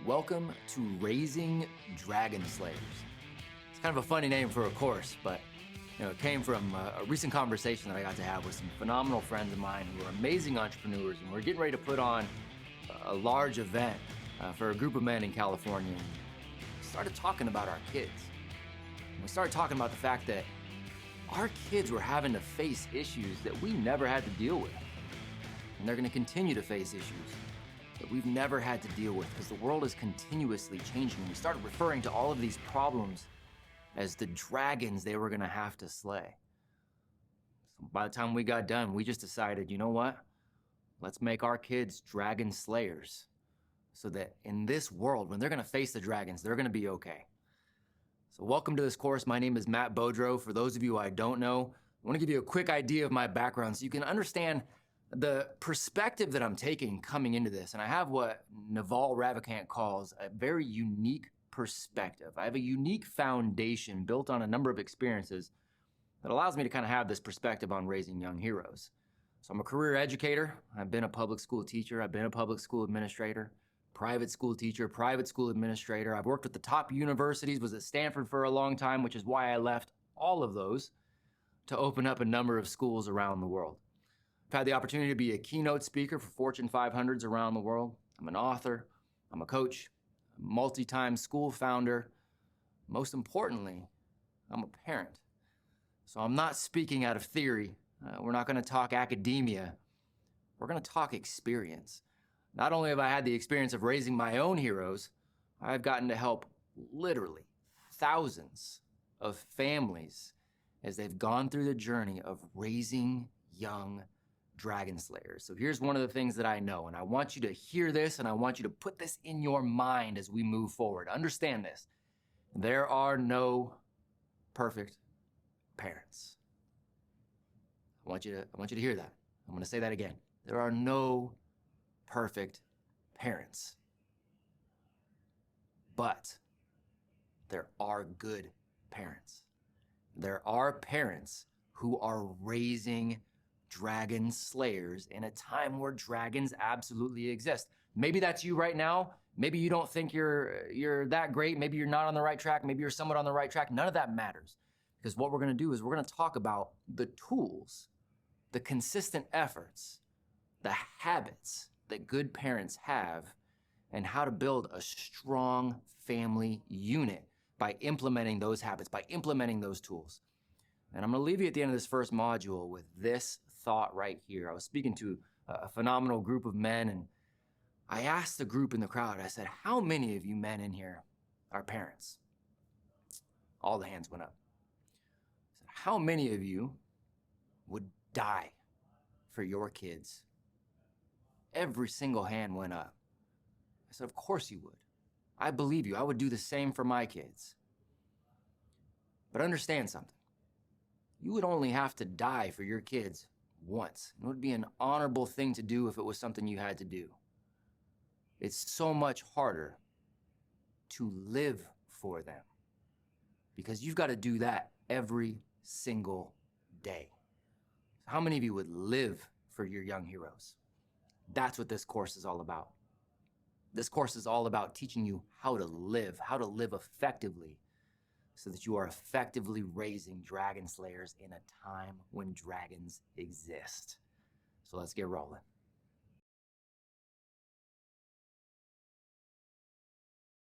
Welcome to Raising Dragonslayers. It's kind of a funny name for a course, but it came from a recent conversation that I got to have with some phenomenal friends of mine who are amazing entrepreneurs, and we're getting ready to put on a large event for a group of men in California. And we started talking about our kids. And we started talking about the fact that our kids were having to face issues that we never had to deal with. And they're going to continue to face issues that we've never had to deal with because the world is continuously changing. We started referring to all of these problems as the dragons they were going to have to slay. So by the time we got done, we just decided, you know what? Let's make our kids dragon slayers so that in this world, when they're going to face the dragons, they're going to be okay. So welcome to this course. My name is Matt Beaudreau. For those of you I don't know, I want to give you a quick idea of my background so you can understand the perspective that I'm taking coming into this. And I have what Naval Ravikant calls a very unique perspective. I have a unique foundation built on a number of experiences that allows me to kind of have this perspective on raising young heroes. So I'm a career educator. I've been a public school teacher. I've been a public school administrator, private school teacher, private school administrator. I've worked at the top universities, was at Stanford for a long time, which is why I left all of those to open up a number of schools around the world. I've had the opportunity to be a keynote speaker for Fortune 500s around the world. I'm an author, I'm a coach, a multi-time school founder. Most importantly, I'm a parent. So I'm not speaking out of theory. We're not going to talk academia. We're going to talk experience. Not only have I had the experience of raising my own heroes, I've gotten to help literally thousands of families as they've gone through the journey of raising young Dragonslayers. So here's one of the things that I know, and I want you to hear this, and I want you to put this in your mind as we move forward. Understand this. There are no perfect parents. I want you to hear that. I'm going to say that again. There are no perfect parents. But there are good parents. There are parents who are raising dragon slayers in a time where dragons absolutely exist. Maybe that's you right now. Maybe you don't think you're that great. Maybe you're not on the right track. Maybe you're somewhat on the right track. None of that matters, because what we're going to do is we're going to talk about the tools, the consistent efforts, the habits that good parents have, and how to build a strong family unit by implementing those habits, by implementing those tools. And I'm going to leave you at the end of this first module with this thought right here. I was speaking to a phenomenal group of men, and I asked the group in the crowd, I said, how many of you men in here are parents? All the hands went up. I said, how many of you would die for your kids? Every single hand went up. I said, of course you would. I believe you. I would do the same for my kids. But understand something. You would only have to die for your kids once. It would be an honorable thing to do if it was something you had to do. It's so much harder to live for them because you've got to do that every single day. How many of you would live for your young heroes? That's what this course is all about. This course is all about teaching you how to live effectively, so that you are effectively raising dragon slayers in a time when dragons exist. So let's get rolling.